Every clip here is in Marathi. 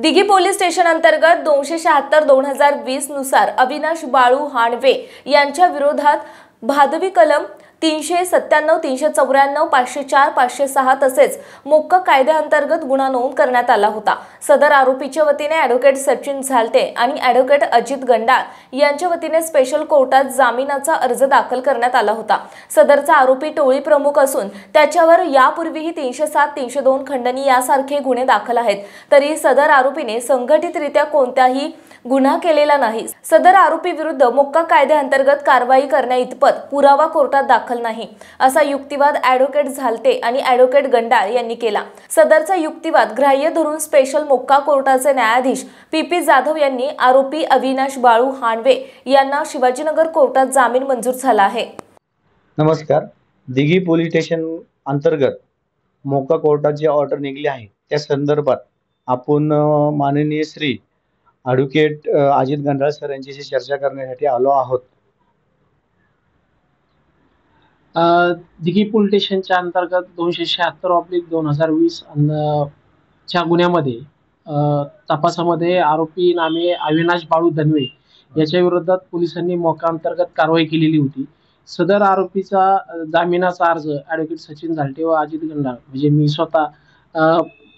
दिघी पोलीस स्टेशन अंतर्गत 276/2020 नुसार अविनाश बाळू हाणवे यांच्या विरोधात भादवी कलम 397, 394, 504, 506 तसेच मोक्का कायद्याअंतर्गत गुन्हा नोंद करण्यात आला होता। सदर आरोपीच्या वतीने ॲडव्होकेट सचिन झालटे आणि ॲडव्होकेट अजित गंडाळ यांच्या वतीने स्पेशल कोर्टात जामिनाचा अर्ज दाखल करण्यात आला होता। सदरचा आरोपी टोळी प्रमुख असून त्याच्यावर यापूर्वीही 307, 302 खंडणी यासारखे गुन्हे दाखल आहेत। तरी सदर आरोपीने संघटितरित्या कोणताही गुन्हा केलेला नाही। सदर आरोपी विरुद्ध मोक्का कायद्याअंतर्गत कारवाई करण्याइतपत पुरावा कोर्टात दाखल नाही, असा युक्तिवाद ॲडव्होकेट झालटे आणि ॲडव्होकेट गंडाळ यांनी केला। सदरचा युक्तिवाद ग्राह्य धरून स्पेशल मोक्का कोर्टाचे न्यायाधीश पी जाधव यांनी आरोपी अविनाश बाळू हाणवे यांना शिवाजीनगर कोर्टात जामीन मंजूर झाला आहे। नमस्कार। दिघी पोलीस स्टेशन अंतर्गत मोक्का कोर्टाची ऑर्डर निघली आहे, त्या संदर्भात आपण माननीय श्री ॲडव्होकेट अजित गंडाळ सर यांच्याशी चर्चा करण्यासाठी आलो आहोत। दिघी पोलीस स्टेशनच्या अंतर्गत 276/2020 च्या गुन्ह्यामध्ये तपासामध्ये आरोपी नामे अविनाश बाळू धनवे याच्या विरोधात पोलिसांनी मोक्का अंतर्गत कारवाई केलेली होती। सदर आरोपीचा जामिनाचा अर्ज ॲडव्होकेट सचिन झालटे व अजित गंडाळ म्हणजे मी स्वतः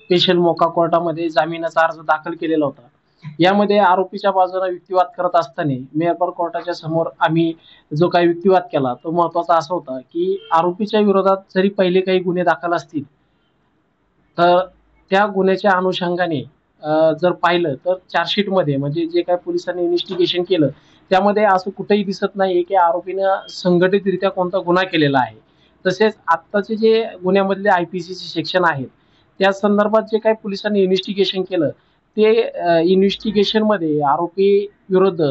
स्पेशल मोक्का कोर्टामध्ये जामिनाचा अर्ज दाखल केलेला होता। यामध्ये आरोपीच्या बाजूने युक्तिवाद करत असताना मेहरबान कोर्टाच्या समोर आम्ही जो काही युक्तिवाद केला तो महत्त्वाचा असा होता की आरोपीच्या विरोधात जरी पहिले काही गुन्हे दाखल असतील तर त्या गुन्ह्याच्या अनुषंगाने जर पाहिलं तर चार्जशीटमध्ये म्हणजे जे काही पोलिसांनी इन्व्हेस्टिगेशन केलं त्यामध्ये असं कुठेही दिसत नाही की आरोपीनं संघटितरित्या कोणता गुन्हा केलेला आहे। तसेच आत्ताचे जे गुन्ह्यामधले IPCचे सेक्शन आहेत त्या संदर्भात जे काही पोलिसांनी इन्व्हेस्टिगेशन केलं ते इन्व्हेस्टिगेशनमध्ये आरोपी विरुद्ध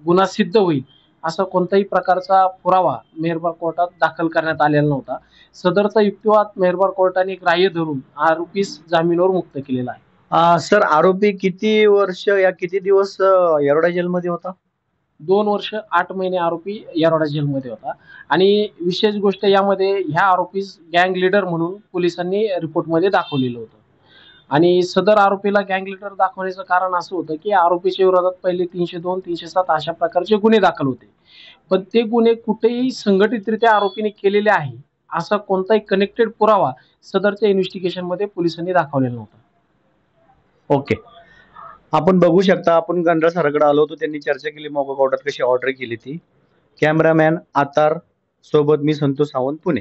गुन्हा सिद्ध होईल असा कोणताही प्रकारचा पुरावा मेहरबान कोर्टात दाखल करण्यात आलेला नव्हता। सदरचा युक्तिवाद मेहरबान कोर्टाने ग्राह्य धरून आरोपीस जामीनावर मुक्त केलेला आहे। सर, आरोपी किती वर्ष या किती दिवस येरवडा जेलमध्ये होता? 2 वर्ष 8 महिने आरोपी येरवडा जेलमध्ये होता आणि विशेष गोष्ट यामध्ये ह्या आरोपीस गँग लीडर म्हणून पोलिसांनी रिपोर्टमध्ये दाखवलेलं होतं आणि सदर आरोपीला गँग लीडर दाखवण्याचं कारण असं होतं की आरोपीच्या विरोधात पहिले 302, 307 अशा प्रकारचे गुन्हे दाखल होते, पण ते गुन्हे कुठेही संघटितरित्या आरोपीने केलेले आहे असा कोणताही कनेक्टेड पुरावा सदरच्या इन्व्हेस्टिगेशनमध्ये पोलिसांनी दाखवलेला नव्हता। ओके, आपण बघू शकता आपण गंडाळ सरांकडे आलो होतो, त्यांनी चर्चा केली मोक्का कोर्टात कशी ऑर्डर केली ती। कॅमेरामॅन आतार सोबत मी संतोष सावंत, पुणे।